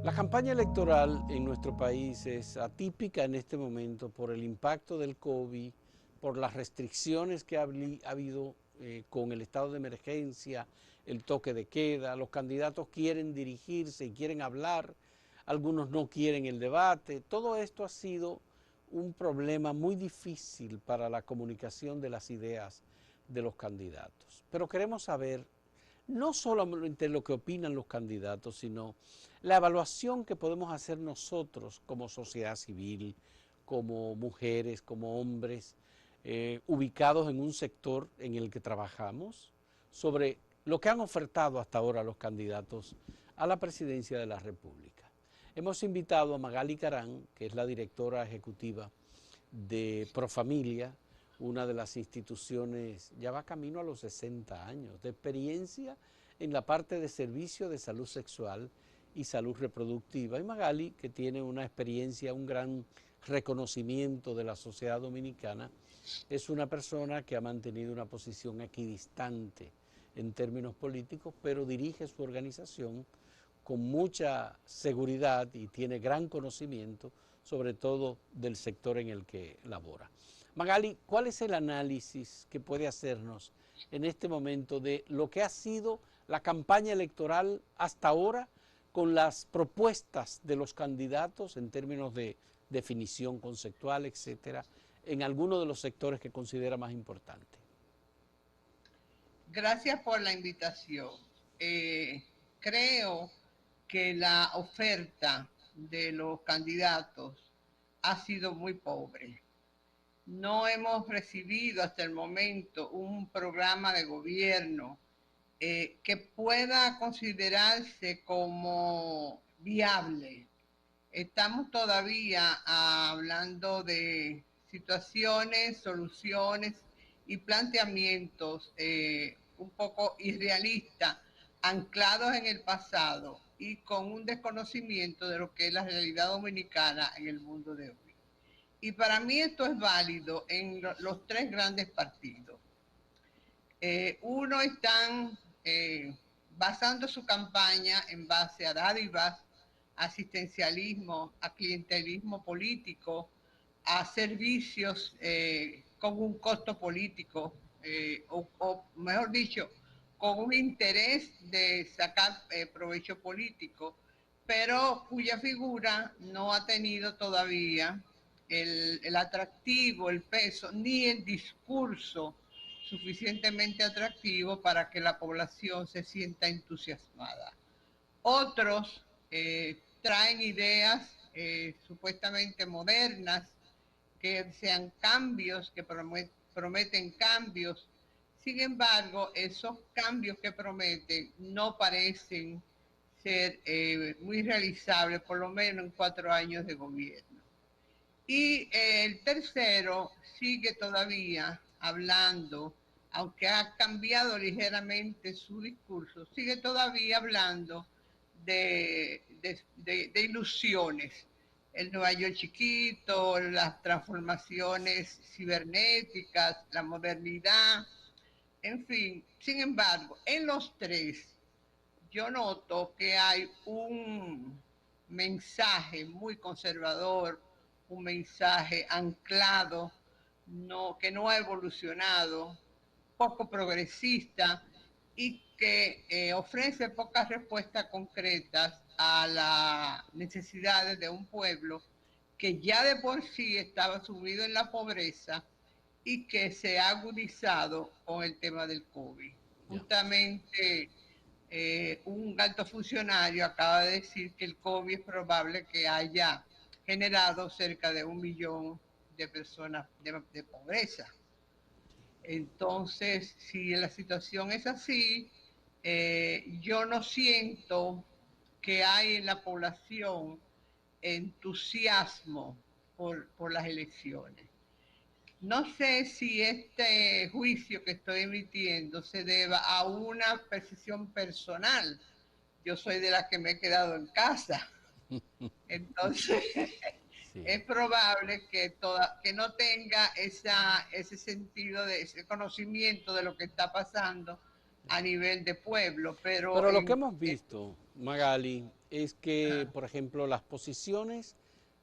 La campaña electoral en nuestro país es atípica en este momento por el impacto del COVID, por las restricciones que ha habido con el estado de emergencia, el toque de queda. Los candidatos quieren dirigirse y quieren hablar, algunos no quieren el debate. Todo esto ha sido un problema muy difícil para la comunicación de las ideas de los candidatos. Pero queremos saber no solamente lo que opinan los candidatos, sino la evaluación que podemos hacer nosotros como sociedad civil, como mujeres, como hombres, ubicados en un sector en el que trabajamos, sobre lo que han ofertado hasta ahora los candidatos a la presidencia de la República. Hemos invitado a Magali Carán, que es la directora ejecutiva de Profamilia, una de las instituciones, ya va camino a los 60 años, de experiencia en la parte de servicio de salud sexual y salud reproductiva. Y Magali, que tiene una experiencia, un gran reconocimiento de la sociedad dominicana, es una persona que ha mantenido una posición equidistante en términos políticos, pero dirige su organización con mucha seguridad y tiene gran conocimiento, sobre todo del sector en el que labora. Magali, ¿cuál es el análisis que puede hacernos en este momento de lo que ha sido la campaña electoral hasta ahora con las propuestas de los candidatos en términos de definición conceptual, etcétera, en algunos de los sectores que considera más importantes? Gracias por la invitación. Creo que la oferta de los candidatos ha sido muy pobre. No hemos recibido hasta el momento un programa de gobierno que pueda considerarse como viable. Estamos todavía hablando de situaciones, soluciones y planteamientos un poco irrealistas, anclados en el pasado y con un desconocimiento de lo que es la realidad dominicana en el mundo de hoy. Y para mí esto es válido en los tres grandes partidos. Uno están basando su campaña en base a dádivas, asistencialismo, a clientelismo político, a servicios con un costo político, o mejor dicho, con un interés de sacar provecho político, pero cuya figura no ha tenido todavía el atractivo, el peso, ni el discurso suficientemente atractivo para que la población se sienta entusiasmada. Otros traen ideas supuestamente modernas, que sean cambios, que prometen cambios. Sin embargo, esos cambios que prometen no parecen ser muy realizables, por lo menos en 4 años de gobierno. Y el tercero sigue todavía hablando, aunque ha cambiado ligeramente su discurso, sigue todavía hablando de ilusiones. El Nueva York chiquito, las transformaciones cibernéticas, la modernidad, en fin. Sin embargo, en los tres yo noto que hay un mensaje muy conservador, un mensaje anclado, que no ha evolucionado, poco progresista y que ofrece pocas respuestas concretas a las necesidades de un pueblo que ya de por sí estaba sumido en la pobreza y que se ha agudizado con el tema del COVID. Ya. Justamente un alto funcionario acaba de decir que el COVID es probable que haya generado cerca de 1 millón de personas de pobreza. Entonces, si la situación es así, yo no siento que hay en la población entusiasmo por las elecciones. No sé si este juicio que estoy emitiendo se deba a una percepción personal. Yo soy de las que me he quedado en casa. Entonces, Sí. es probable que no tenga ese sentido, ese conocimiento de lo que está pasando a nivel de pueblo, pero Pero lo que hemos visto, Magali, es que, por ejemplo, las posiciones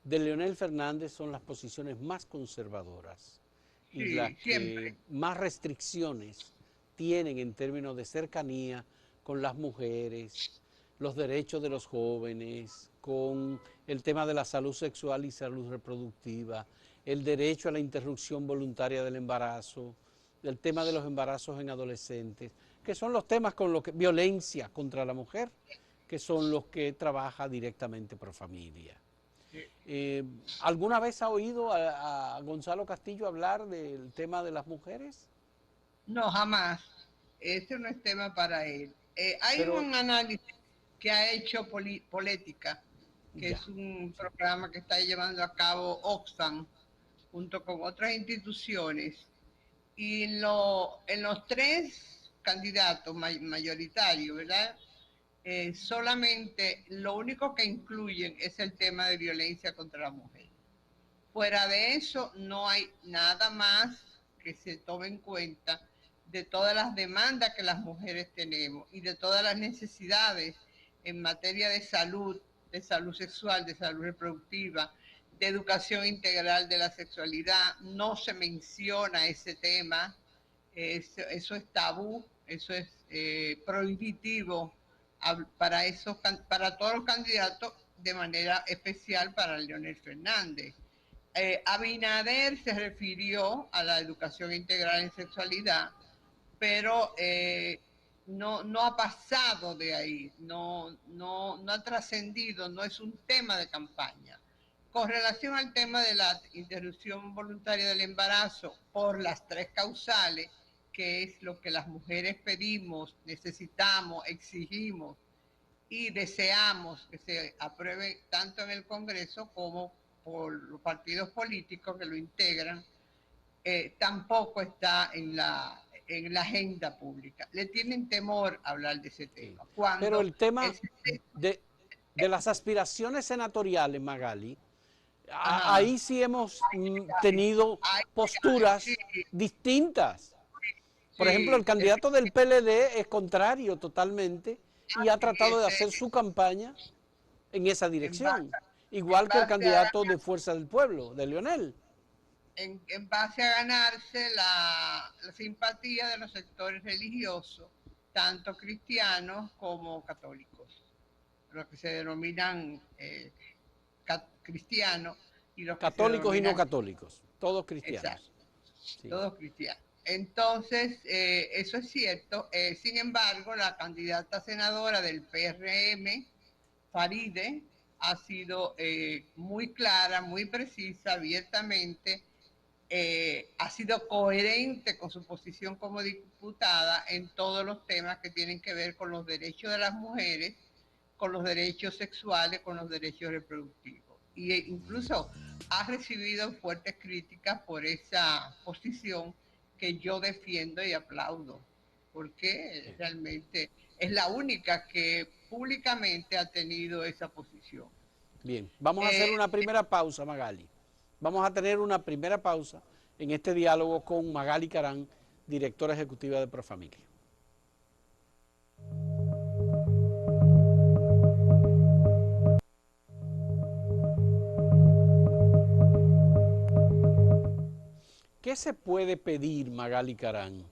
de Leonel Fernández son las posiciones más conservadoras y las sí, que siempre. más restricciones tienen en términos de cercanía con las mujeres, los derechos de los jóvenes, con el tema de la salud sexual y salud reproductiva, el derecho a la interrupción voluntaria del embarazo, el tema de los embarazos en adolescentes, que son los temas con los que violencia contra la mujer, que son los que trabaja directamente por familia. Eh, ¿Alguna vez ha oído a Gonzalo Castillo hablar del tema de las mujeres? No, jamás. Ese no es tema para él. Hay Pero un análisis que ha hecho Política, que ya, es un sí. programa que está llevando a cabo Oxfam junto con otras instituciones. Y en los tres candidatos mayoritarios, ¿verdad? Solamente lo único que incluyen es el tema de violencia contra la mujer. Fuera de eso, no hay nada más que se tome en cuenta de todas las demandas que las mujeres tenemos y de todas las necesidades en materia de salud sexual, de salud reproductiva, de educación integral de la sexualidad. No se menciona ese tema, eso es tabú, eso es prohibitivo para todos los candidatos, de manera especial para Leonel Fernández. Abinader se refirió a la educación integral en sexualidad, pero no ha pasado de ahí, no ha trascendido, no es un tema de campaña. Con relación al tema de la interrupción voluntaria del embarazo por las tres causales, que es lo que las mujeres pedimos, necesitamos, exigimos y deseamos que se apruebe tanto en el Congreso como por los partidos políticos que lo integran, tampoco está en la agenda pública. Le tienen temor a hablar de ese Sí. tema. Pero Cuando el tema el sistema, de, de las aspiraciones senatoriales, Magali, ajá, ahí sí hemos tenido ay, sí, posturas distintas. Por ejemplo, el sí, candidato del PLD es contrario totalmente y ha tratado de hacer ese, su campaña en esa en, base, dirección, en igual que el base a candidato de Fuerza del Pueblo, de Leonel. en base a ganarse la simpatía de los sectores religiosos, tanto cristianos como católicos, los que se denominan cristianos y los que se Católicos y no denominan, católicos, todos exacto, cristianos. Sí. todos cristianos. Entonces, eso es cierto. Sin embargo, la candidata senadora del PRM, Faride, ha sido muy clara, muy precisa, abiertamente, ha sido coherente con su posición como diputada en todos los temas que tienen que ver con los derechos de las mujeres, con los derechos sexuales, con los derechos reproductivos. Y incluso ha recibido fuertes críticas por esa posición que yo defiendo y aplaudo, porque realmente es la única que públicamente ha tenido esa posición. Bien, vamos a Eh, hacer una primera pausa, Magali. Vamos a tener una primera pausa en este diálogo con Magali Carán, directora ejecutiva de Profamilia. ¿Qué se puede pedir, Magali Carán,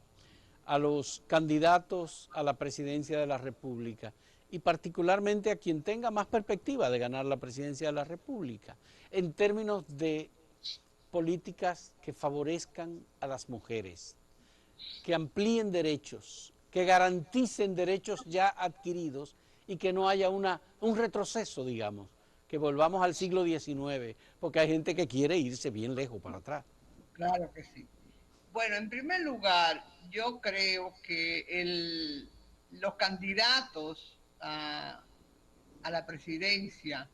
a los candidatos a la presidencia de la República y particularmente a quien tenga más perspectiva de ganar la presidencia de la República en términos de políticas que favorezcan a las mujeres, que amplíen derechos, que garanticen derechos ya adquiridos y que no haya un retroceso, digamos, que volvamos al siglo XIX, porque hay gente que quiere irse bien lejos para atrás? claro que sí. Bueno, en primer lugar, yo creo que los candidatos a la presidencia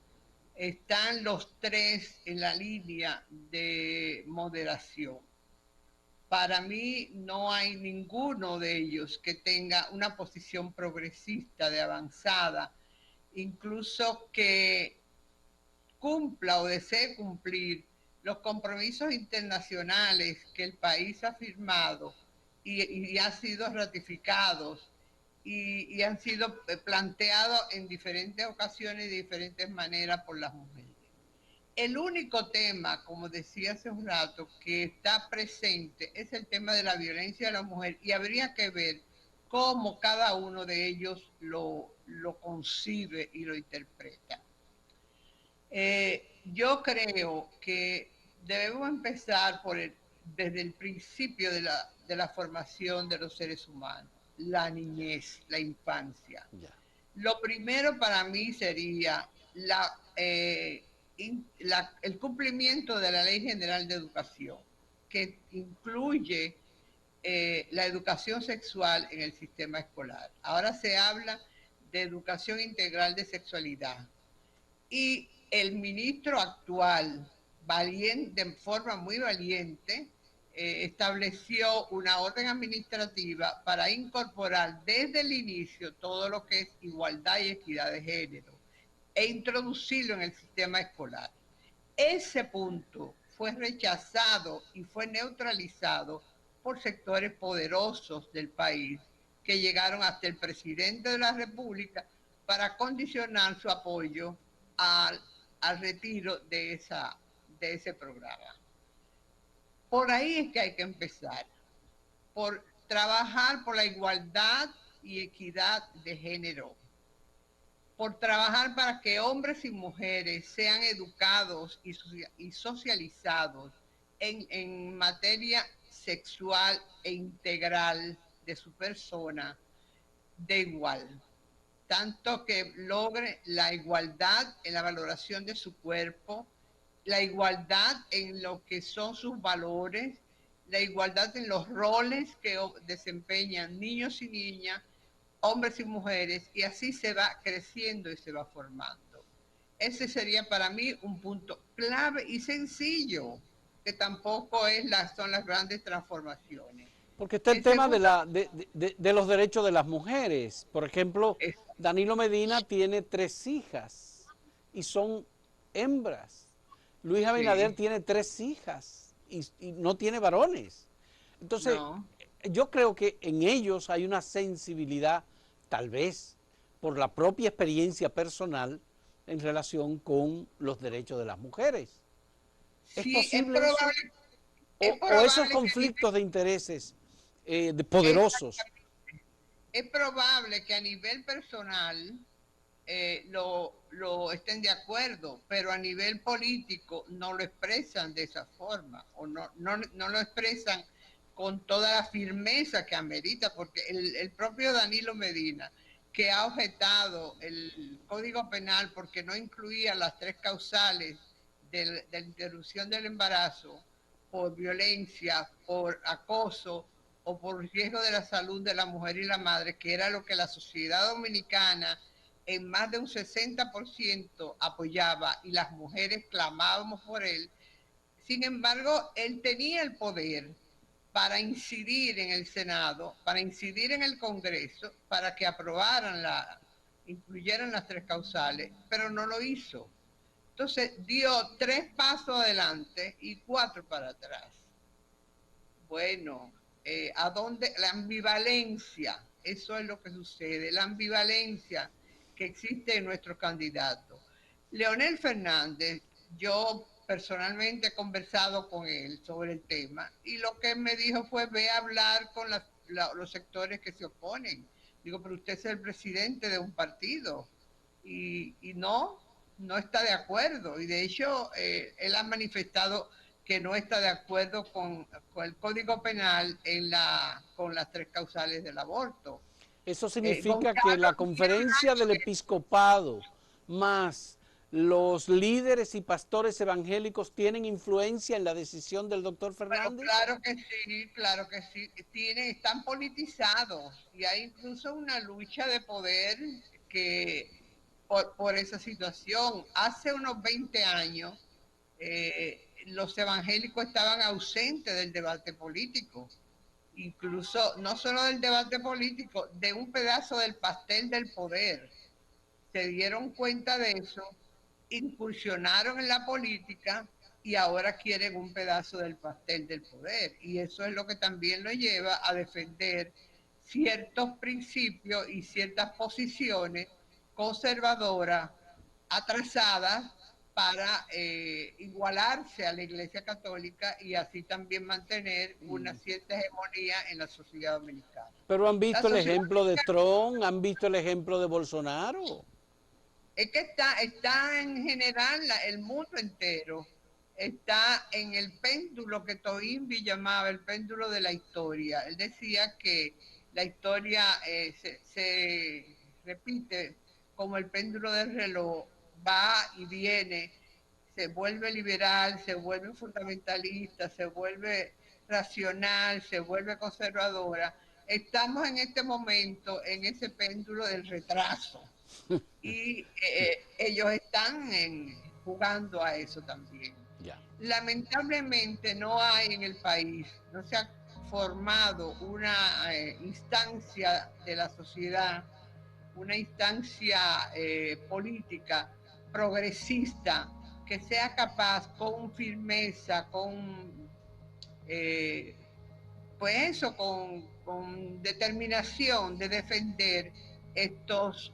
están los tres en la línea de moderación. Para mí no hay ninguno de ellos que tenga una posición progresista de avanzada, incluso que cumpla o desee cumplir los compromisos internacionales que el país ha firmado y ha sido ratificados y han sido planteados en diferentes ocasiones y de diferentes maneras por las mujeres. El único tema, como decía hace un rato, que está presente es el tema de la violencia de la mujer y habría que ver cómo cada uno de ellos lo concibe y lo interpreta. Yo creo que debemos empezar desde el principio de la formación de los seres humanos, la niñez, la infancia. Ya. Lo primero para mí sería el cumplimiento de la Ley General de Educación, que incluye la educación sexual en el sistema escolar. Ahora se habla de educación integral de sexualidad. Y el ministro actual, de forma muy valiente, estableció una orden administrativa para incorporar desde el inicio todo lo que es igualdad y equidad de género e introducirlo en el sistema escolar. Ese punto fue rechazado y fue neutralizado por sectores poderosos del país que llegaron hasta el presidente de la República para condicionar su apoyo al, al retiro de ese programa. Por ahí es que hay que empezar, por trabajar por la igualdad y equidad de género, por trabajar para que hombres y mujeres sean educados y socializados en materia sexual e integral de su persona de igual, tanto que logre la igualdad en la valoración de su cuerpo, la igualdad en lo que son sus valores, la igualdad en los roles que desempeñan niños y niñas, hombres y mujeres, y así se va creciendo y se va formando. Ese sería para mí un punto clave y sencillo, que tampoco son las grandes transformaciones. Porque está el En tema de, segundo, de los derechos de las mujeres. Por ejemplo, es, Danilo Medina tiene 3 hijas y son hembras. Luis Abinader sí, tiene 3 hijas y no tiene varones. Entonces, no. yo creo que en ellos hay una sensibilidad, tal vez por la propia experiencia personal en relación con los derechos de las mujeres. ¿Es Sí, posible eso? es O esos probable que a conflictos de intereses nivel, poderosos. es probable que a nivel personal lo estén de acuerdo, pero a nivel político no lo expresan de esa forma o no lo expresan con toda la firmeza que amerita, porque el propio Danilo Medina, que ha objetado el Código Penal porque no incluía las 3 causales de la interrupción del embarazo por violencia, por acoso o por riesgo de la salud de la mujer y la madre, que era lo que la sociedad dominicana en más de un 60% apoyaba y las mujeres clamábamos por él. Sin embargo, él tenía el poder para incidir en el Senado, para incidir en el Congreso, para que incluyeran las 3 causales, pero no lo hizo. Entonces dio 3 pasos adelante y 4 para atrás. Bueno, ¿a dónde? La ambivalencia, eso es lo que sucede, la ambivalencia que existe en nuestro candidato. Leonel Fernández, yo personalmente he conversado con él sobre el tema y lo que me dijo fue ve a hablar con los sectores que se oponen. Digo, pero usted es el presidente de un partido y no está de acuerdo. Y de hecho, él ha manifestado que no está de acuerdo con el Código Penal con las 3 causales del aborto. Eso significa que Gonzalo la conferencia del episcopado más los líderes y pastores evangélicos tienen influencia en la decisión del doctor pero Fernández. claro que sí, están politizados y hay incluso una lucha de poder que por esa situación. Hace unos 20 años los evangélicos estaban ausentes del debate político, incluso no solo del debate político, de un pedazo del pastel del poder. Se dieron cuenta de eso, incursionaron en la política y ahora quieren un pedazo del pastel del poder. Y eso es lo que también lo lleva a defender ciertos principios y ciertas posiciones conservadoras, atrasadas, para igualarse a la Iglesia Católica y así también mantener una cierta hegemonía en la sociedad dominicana. Pero han La visto el sociedad ejemplo de Trump, han visto el ejemplo de Bolsonaro. es que está en general el mundo entero está en el péndulo que Toynbee llamaba el péndulo de la historia. Él decía que la historia se repite como el péndulo del reloj, va y viene, se vuelve liberal, se vuelve fundamentalista, se vuelve racional, se vuelve conservadora. Estamos en este momento en ese péndulo del retraso y ellos están jugando a eso también. Ya. Lamentablemente no hay en el país, no se ha formado una instancia de la sociedad, una instancia política progresista que sea capaz con firmeza, con pues eso, con determinación de defender estos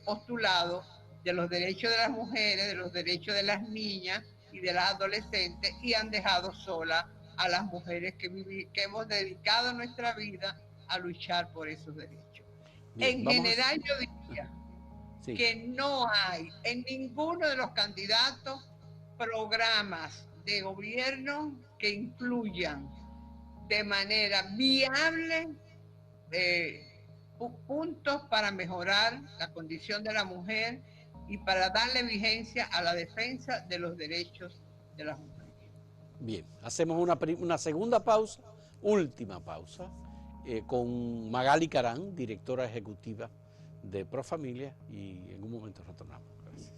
postulados de los derechos de las mujeres, de los derechos de las niñas y de las adolescentes, y han dejado sola a las mujeres que hemos dedicado nuestra vida a luchar por esos derechos. Bien, En vamos general yo diría sí. que no hay en ninguno de los candidatos programas de gobierno que incluyan de manera viable puntos para mejorar la condición de la mujer y para darle vigencia a la defensa de los derechos de las mujeres. Bien, hacemos una segunda pausa, última pausa, con Magali Carán, directora ejecutiva de Profamilia, y en un momento retornamos. Gracias.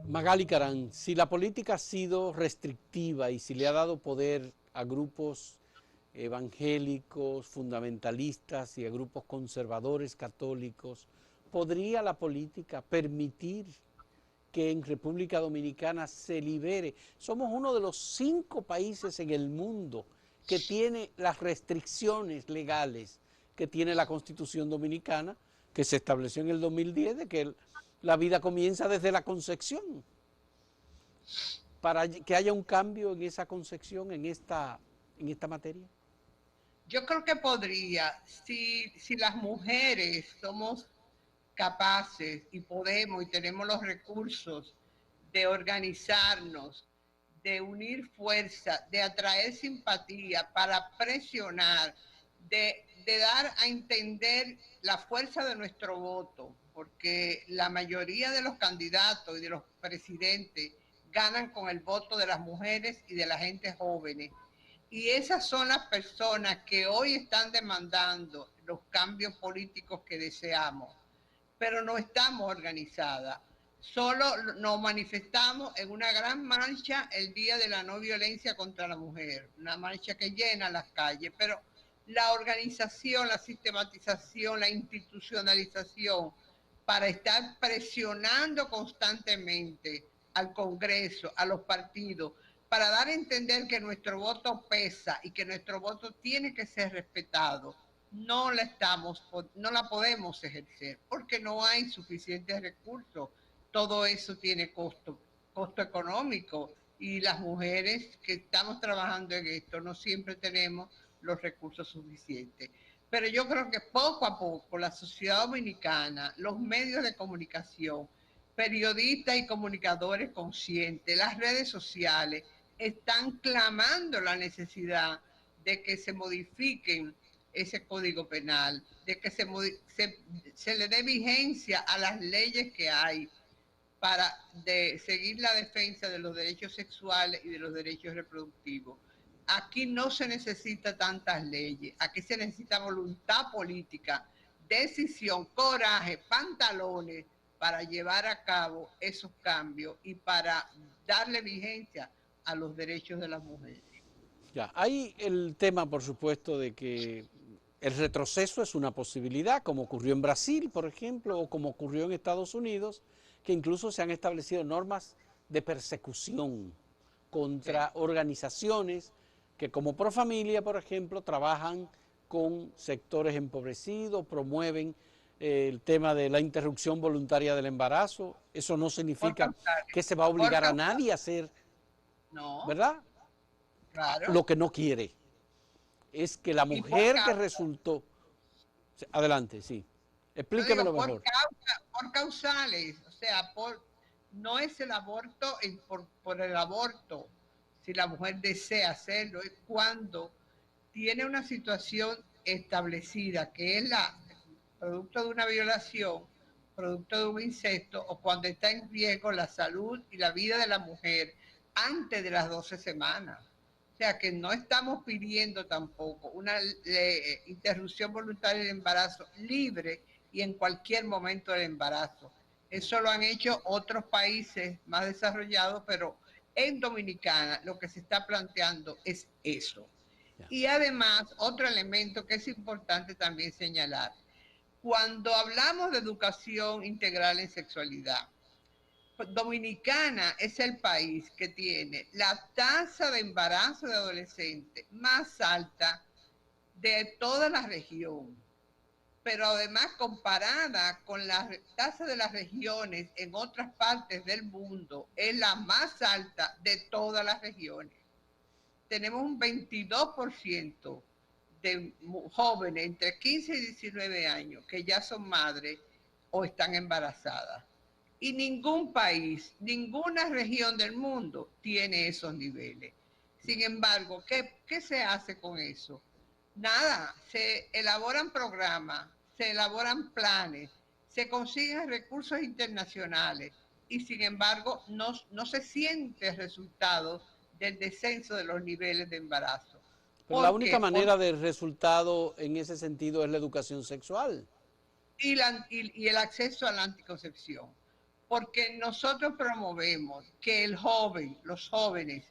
Magali Carán, si la política ha sido restrictiva y si le ha dado poder a grupos evangélicos, fundamentalistas y a grupos conservadores católicos, ¿podría la política permitir que en República Dominicana se libere? Somos uno de los 5 países en el mundo que tiene las restricciones legales que tiene la Constitución Dominicana, que se estableció en el 2010, de que la vida comienza desde la concepción. Para que haya un cambio en esa concepción, en esta materia. Yo creo que podría, si las mujeres somos capaces y podemos y tenemos los recursos de organizarnos, de unir fuerza, de atraer simpatía para presionar, de dar a entender la fuerza de nuestro voto, porque la mayoría de los candidatos y de los presidentes ganan con el voto de las mujeres y de la gente jóvenes. Y esas son las personas que hoy están demandando los cambios políticos que deseamos, pero no estamos organizadas. Solo nos manifestamos en una gran marcha el Día de la No Violencia contra la Mujer, una marcha que llena las calles, pero la organización, la sistematización, la institucionalización para estar presionando constantemente al Congreso, a los partidos, para dar a entender que nuestro voto pesa y que nuestro voto tiene que ser respetado, no la podemos ejercer porque no hay suficientes recursos. Todo eso tiene costo económico, y las mujeres que estamos trabajando en esto no siempre tenemos los recursos suficientes. Pero yo creo que poco a poco la sociedad dominicana, los medios de comunicación, periodistas y comunicadores conscientes, las redes sociales, están clamando la necesidad de que se modifiquen ese código penal, de que se le dé vigencia a las leyes que hay para seguir la defensa de los derechos sexuales y de los derechos reproductivos. Aquí no se necesita tantas leyes, aquí se necesita voluntad política, decisión, coraje, pantalones para llevar a cabo esos cambios y para darle vigencia a los derechos de las mujeres. Ya, hay el tema, por supuesto, de que el retroceso es una posibilidad, como ocurrió en Brasil, por ejemplo, o como ocurrió en Estados Unidos, que incluso se han establecido normas de persecución contra organizaciones que como Profamilia, por ejemplo, trabajan con sectores empobrecidos, promueven el tema de la interrupción voluntaria del embarazo. Eso no significa que se va a obligar a nadie a hacer, no, ¿verdad? claro. Lo que no quiere es que la mujer que resultó... Adelante, sí. Explíquemelo mejor. Por causales, o sea, no es el aborto por el aborto, si la mujer desea hacerlo, es cuando tiene una situación establecida, que es producto de una violación, producto de un incesto, o cuando está en riesgo la salud y la vida de la mujer antes de las 12 semanas. O sea que no estamos pidiendo tampoco una interrupción voluntaria del embarazo libre y en cualquier momento del embarazo. Eso lo han hecho otros países más desarrollados, pero en Dominicana lo que se está planteando es eso. Y además, otro elemento que es importante también señalar, cuando hablamos de educación integral en sexualidad, Dominicana es el país que tiene la tasa de embarazo de adolescentes más alta de toda la región, pero además comparada con la tasa de las regiones en otras partes del mundo, es la más alta de todas las regiones. Tenemos un 22% de jóvenes entre 15 y 19 años que ya son madres o están embarazadas. Y ningún país, ninguna región del mundo tiene esos niveles. Sin embargo, ¿qué se hace con eso? Nada, se elaboran programas, se elaboran planes, se consiguen recursos internacionales y sin embargo no se siente el resultado del descenso de los niveles de embarazo. Pero la única manera del resultado en ese sentido es la educación sexual. Y el acceso a la anticoncepción. Porque nosotros promovemos que el joven, los jóvenes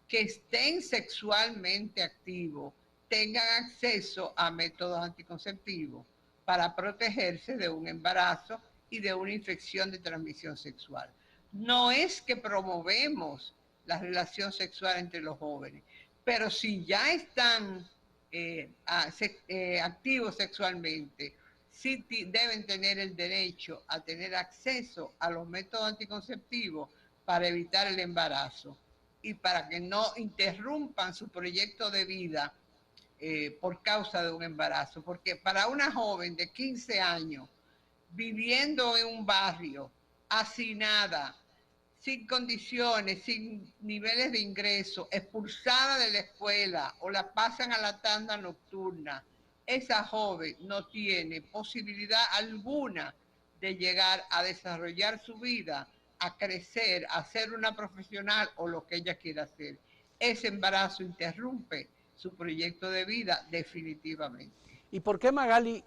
que estén sexualmente activos tengan acceso a métodos anticonceptivos para protegerse de un embarazo y de una infección de transmisión sexual. No es que promovemos la relación sexual entre los jóvenes, pero si ya están activos sexualmente, sí deben tener el derecho a tener acceso a los métodos anticonceptivos para evitar el embarazo y para que no interrumpan su proyecto de vida por causa de un embarazo. Porque para una joven de 15 años, viviendo en un barrio, hacinada, sin condiciones, sin niveles de ingreso, expulsada de la escuela o la pasan a la tanda nocturna, esa joven no tiene posibilidad alguna de llegar a desarrollar su vida, a crecer, a ser una profesional o lo que ella quiera hacer. Ese embarazo interrumpe su proyecto de vida definitivamente. ¿Y por qué, Magali,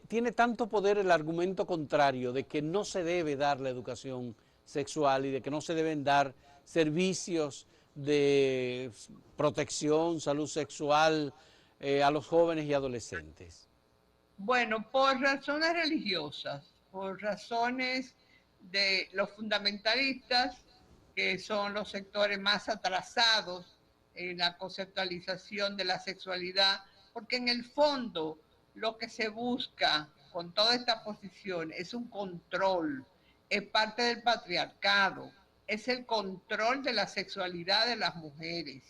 tiene tanto poder el argumento contrario de que no se debe dar la educación sexual y de que no se deben dar servicios de protección, salud sexual a los jóvenes y adolescentes? Bueno, por razones religiosas, por razones de los fundamentalistas, que son los sectores más atrasados en la conceptualización de la sexualidad, porque en el fondo lo que se busca con toda esta posición es un control, es parte del patriarcado, es el control de la sexualidad de las mujeres,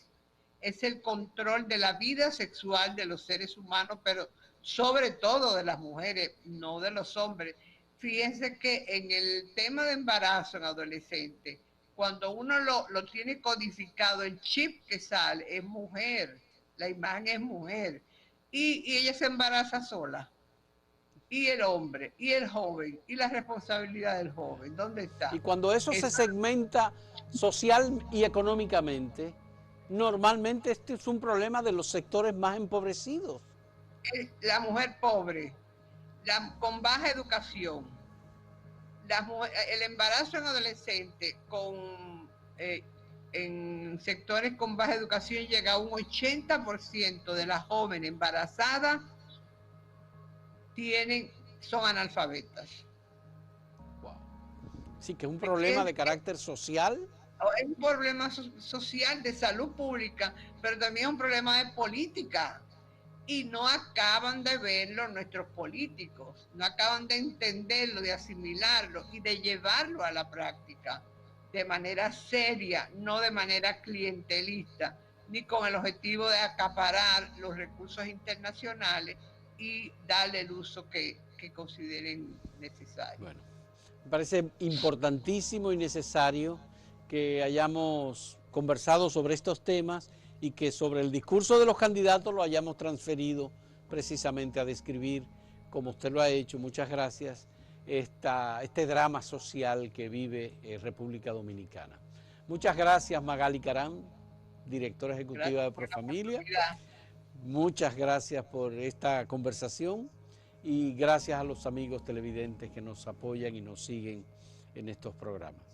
es el control de la vida sexual de los seres humanos, pero sobre todo de las mujeres, no de los hombres. Fíjense que en el tema de embarazo en adolescentes, cuando uno lo tiene codificado, el chip que sale es mujer, la imagen es mujer, y ella se embaraza sola. Y el hombre, y el joven, y la responsabilidad del joven, ¿dónde está? Y cuando eso se segmenta social y económicamente, normalmente este es un problema de los sectores más empobrecidos. La mujer pobre, con baja educación, el embarazo en adolescentes en sectores con baja educación llega a un 80% de las jóvenes embarazadas son analfabetas. Wow. Sí, que es un problema de carácter social. Es un problema social de salud pública, pero también es un problema de política. Y no acaban de verlo nuestros políticos, no acaban de entenderlo, de asimilarlo y de llevarlo a la práctica de manera seria, no de manera clientelista, ni con el objetivo de acaparar los recursos internacionales y darle el uso que consideren necesario. Bueno, me parece importantísimo y necesario que hayamos conversado sobre estos temas y que sobre el discurso de los candidatos lo hayamos transferido precisamente a describir, como usted lo ha hecho, muchas gracias, este drama social que vive República Dominicana. Muchas gracias, Magali Caram, directora ejecutiva de Profamilia. Muchas gracias por esta conversación y gracias a los amigos televidentes que nos apoyan y nos siguen en estos programas.